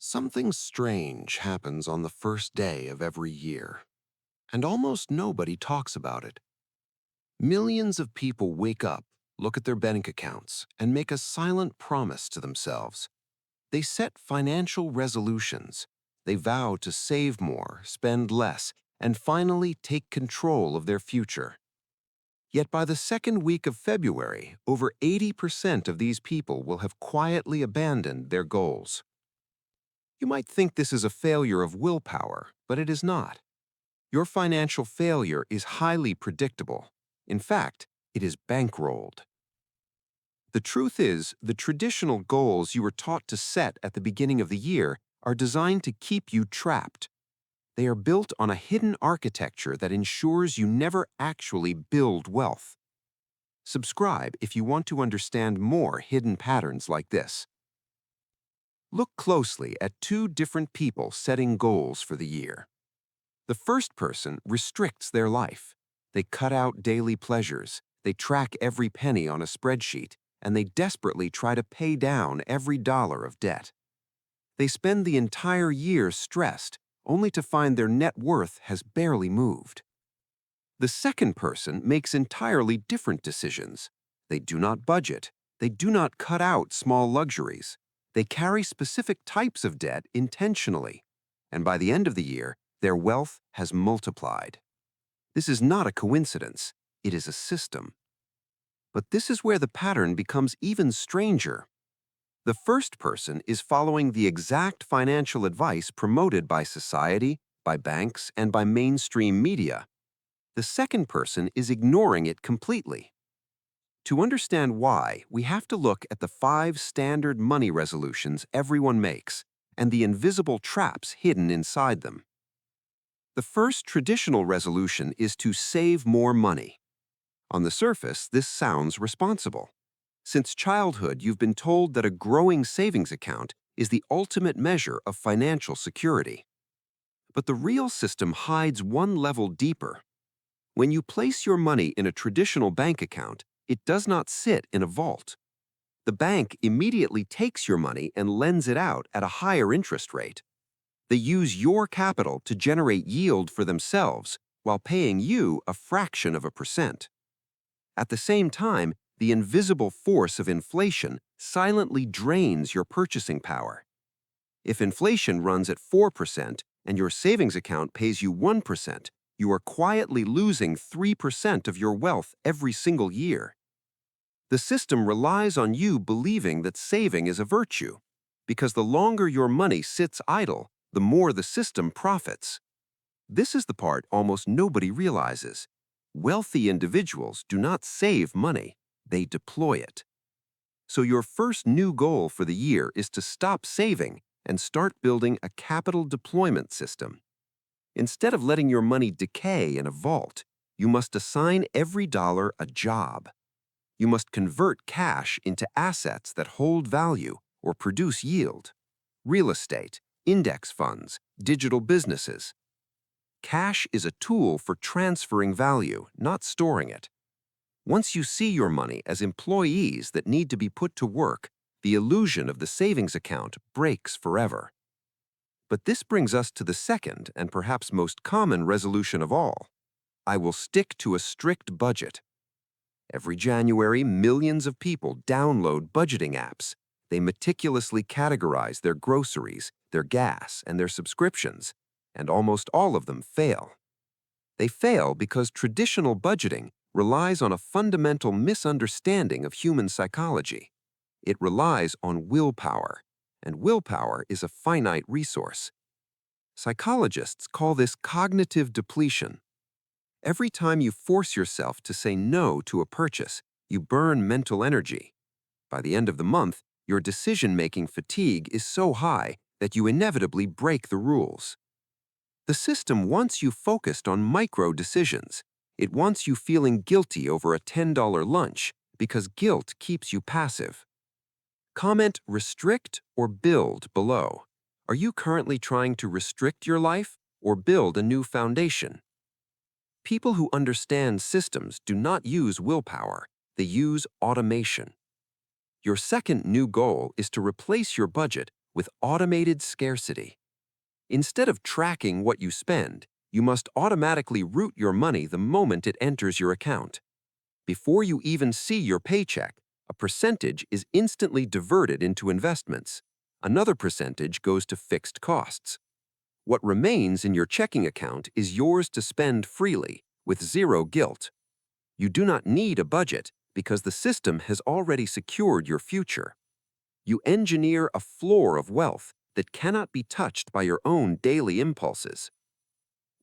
Something strange happens on the first day of every year, and almost nobody talks about it. Millions of people wake up, look at their bank accounts, and make a silent promise to themselves. They set financial resolutions. They vow to save more, spend less, and finally take control of their future. Yet by the second week of February, over 80% of these people will have quietly abandoned their goals. You might think this is a failure of willpower, but it is not. Your financial failure is highly predictable. In fact, it is bankrolled. The truth is, the traditional goals you were taught to set at the beginning of the year are designed to keep you trapped. They are built on a hidden architecture that ensures you never actually build wealth. Subscribe if you want to understand more hidden patterns like this. Look closely at two different people setting goals for the year. The first person restricts their life. They cut out daily pleasures, they track every penny on a spreadsheet, and they desperately try to pay down every dollar of debt. They spend the entire year stressed, only to find their net worth has barely moved. The second person makes entirely different decisions. They do not budget. They do not cut out small luxuries. They carry specific types of debt intentionally, and by the end of the year, their wealth has multiplied. This is not a coincidence, it is a system. But this is where the pattern becomes even stranger. The first person is following the exact financial advice promoted by society, by banks, and by mainstream media. The second person is ignoring it completely. To understand why, we have to look at the 5 standard money resolutions everyone makes and the invisible traps hidden inside them. The first traditional resolution is to save more money. On the surface, this sounds responsible. Since childhood, you've been told that a growing savings account is the ultimate measure of financial security. But the real system hides one level deeper. When you place your money in a traditional bank account, it does not sit in a vault. The bank immediately takes your money and lends it out at a higher interest rate. They use your capital to generate yield for themselves while paying you a fraction of a percent. At the same time, the invisible force of inflation silently drains your purchasing power. If inflation runs at 4% and your savings account pays you 1%, you are quietly losing 3% of your wealth every single year. The system relies on you believing that saving is a virtue, because the longer your money sits idle, the more the system profits. This is the part almost nobody realizes. Wealthy individuals do not save money, they deploy it. So your first new goal for the year is to stop saving and start building a capital deployment system. Instead of letting your money decay in a vault, you must assign every dollar a job. You must convert cash into assets that hold value or produce yield. Real estate, index funds, digital businesses. Cash is a tool for transferring value, not storing it. Once you see your money as employees that need to be put to work, the illusion of the savings account breaks forever. But this brings us to the second and perhaps most common resolution of all. I will stick to a strict budget. Every January, millions of people download budgeting apps. They meticulously categorize their groceries, their gas, and their subscriptions, and almost all of them fail. They fail because traditional budgeting relies on a fundamental misunderstanding of human psychology. It relies on willpower, and willpower is a finite resource. Psychologists call this cognitive depletion. Every time you force yourself to say no to a purchase, you burn mental energy. By the end of the month, your decision-making fatigue is so high that you inevitably break the rules. The system wants you focused on micro decisions. It wants you feeling guilty over a $10 lunch because guilt keeps you passive. Comment restrict or build below. Are you currently trying to restrict your life or build a new foundation? People who understand systems do not use willpower, they use automation. Your second new goal is to replace your budget with automated scarcity. Instead of tracking what you spend, you must automatically route your money the moment it enters your account. Before you even see your paycheck, a percentage is instantly diverted into investments. Another percentage goes to fixed costs. What remains in your checking account is yours to spend freely, with zero guilt. You do not need a budget because the system has already secured your future. You engineer a floor of wealth that cannot be touched by your own daily impulses.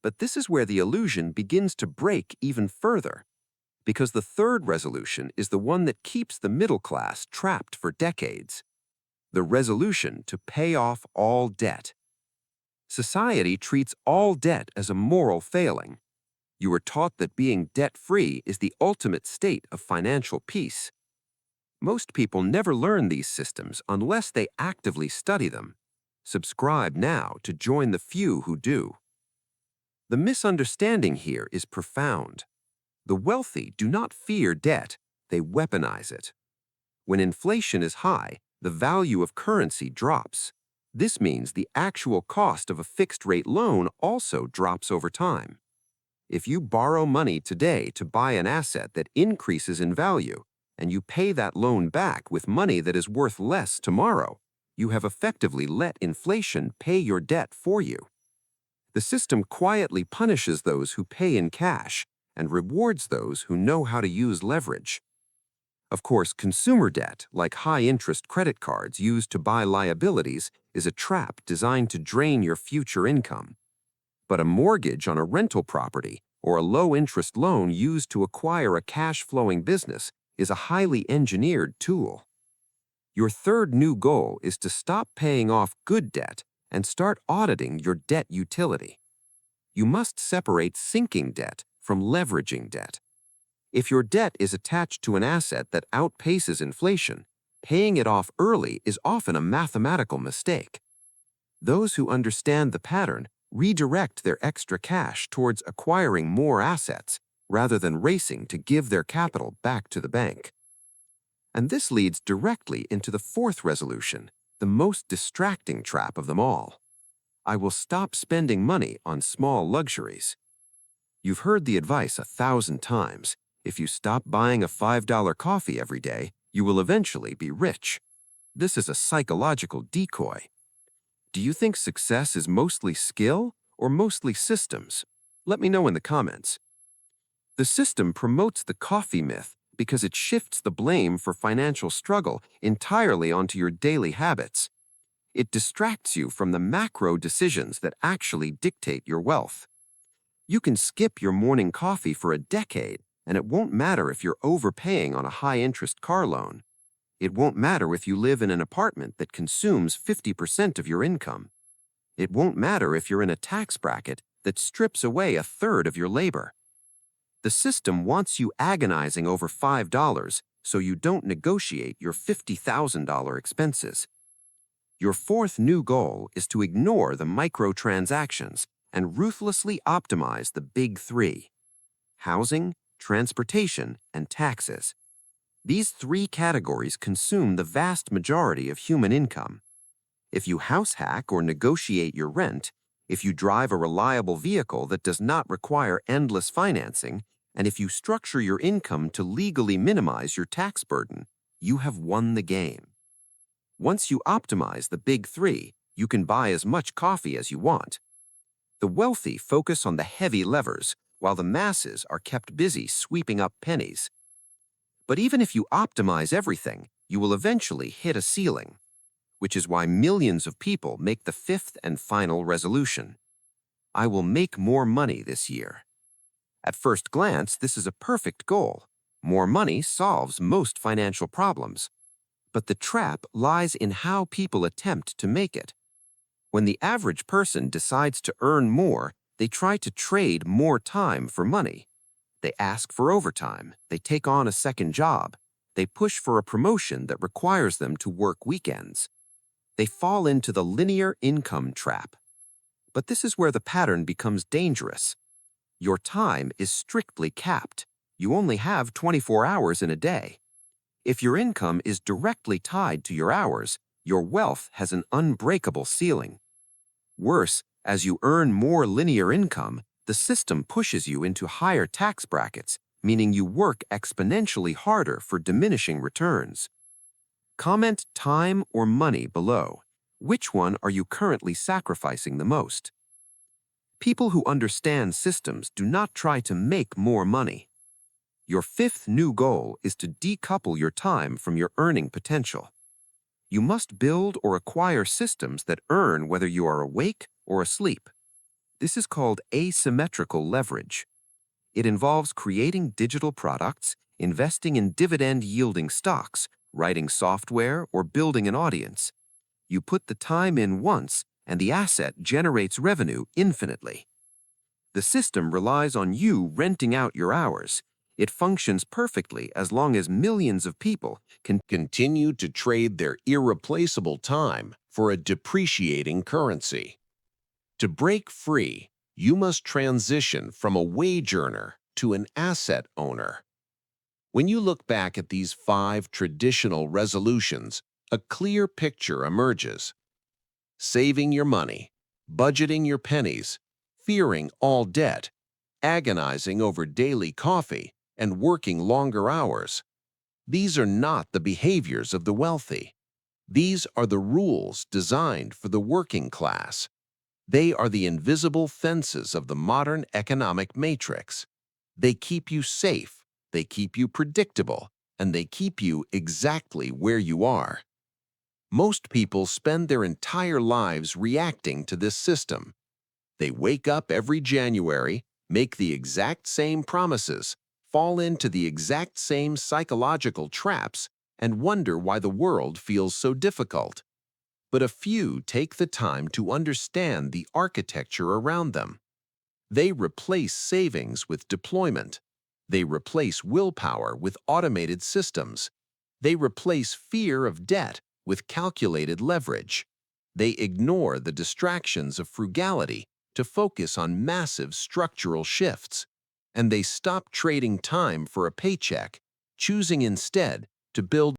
But this is where the illusion begins to break even further, because the third resolution is the one that keeps the middle class trapped for decades. The resolution to pay off all debt. Society treats all debt as a moral failing. You are taught that being debt-free is the ultimate state of financial peace. Most people never learn these systems unless they actively study them. Subscribe now to join the few who do. The misunderstanding here is profound. The wealthy do not fear debt, they weaponize it. When inflation is high, the value of currency drops. This means the actual cost of a fixed-rate loan also drops over time. If you borrow money today to buy an asset that increases in value, and you pay that loan back with money that is worth less tomorrow, you have effectively let inflation pay your debt for you. The system quietly punishes those who pay in cash and rewards those who know how to use leverage. Of course, consumer debt, like high-interest credit cards used to buy liabilities, is a trap designed to drain your future income. But a mortgage on a rental property or a low-interest loan used to acquire a cash-flowing business is a highly engineered tool. Your third new goal is to stop paying off good debt and start auditing your debt utility. You must separate sinking debt from leveraging debt. If your debt is attached to an asset that outpaces inflation, paying it off early is often a mathematical mistake. Those who understand the pattern redirect their extra cash towards acquiring more assets rather than racing to give their capital back to the bank. And this leads directly into the fourth resolution, the most distracting trap of them all. I will stop spending money on small luxuries. You've heard the advice 1,000 times. If you stop buying a $5 coffee every day, you will eventually be rich. This is a psychological decoy. Do you think success is mostly skill or mostly systems? Let me know in the comments. The system promotes the coffee myth because it shifts the blame for financial struggle entirely onto your daily habits. It distracts you from the macro decisions that actually dictate your wealth. You can skip your morning coffee for a decade, and it won't matter if you're overpaying on a high-interest car loan. It won't matter if you live in an apartment that consumes 50% of your income. It won't matter if you're in a tax bracket that strips away a third of your labor. The system wants you agonizing over $5 so you don't negotiate your $50,000 expenses. Your fourth new goal is to ignore the microtransactions and ruthlessly optimize the big three: housing, transportation, and taxes. These three categories consume the vast majority of human income. If you house hack or negotiate your rent, if you drive a reliable vehicle that does not require endless financing, and if you structure your income to legally minimize your tax burden, you have won the game. Once you optimize the big three, you can buy as much coffee as you want. The wealthy focus on the heavy levers, while the masses are kept busy sweeping up pennies. But even if you optimize everything, you will eventually hit a ceiling, which is why millions of people make the fifth and final resolution. I will make more money this year. At first glance, this is a perfect goal. More money solves most financial problems. But the trap lies in how people attempt to make it. When the average person decides to earn more, they try to trade more time for money. They ask for overtime, they take on a second job, they push for a promotion that requires them to work weekends. They fall into the linear income trap. But this is where the pattern becomes dangerous. Your time is strictly capped. You only have 24 hours in a day. If your income is directly tied to your hours, Your wealth has an unbreakable ceiling. Worse, as you earn more linear income, the system pushes you into higher tax brackets, meaning you work exponentially harder for diminishing returns. Comment time or money below. Which one are you currently sacrificing the most? People who understand systems do not try to make more money. Your fifth new goal is to decouple your time from your earning potential. You must build or acquire systems that earn whether you are awake or asleep. This is called asymmetrical leverage. It involves creating digital products, investing in dividend-yielding stocks, writing software, or building an audience. You put the time in once, and the asset generates revenue infinitely. The system relies on you renting out your hours. It functions perfectly as long as millions of people can continue to trade their irreplaceable time for a depreciating currency. To break free, you must transition from a wage earner to an asset owner. When you look back at these 5 traditional resolutions, a clear picture emerges. Saving your money, budgeting your pennies, fearing all debt, agonizing over daily coffee, and working longer hours. These are not the behaviors of the wealthy. These are the rules designed for the working class. They are the invisible fences of the modern economic matrix. They keep you safe, they keep you predictable, and they keep you exactly where you are. Most people spend their entire lives reacting to this system. They wake up every January, make the exact same promises, fall into the exact same psychological traps, and wonder why the world feels so difficult. But a few take the time to understand the architecture around them. They replace savings with deployment. They replace willpower with automated systems. They replace fear of debt with calculated leverage. They ignore the distractions of frugality to focus on massive structural shifts. And they stop trading time for a paycheck, choosing instead to build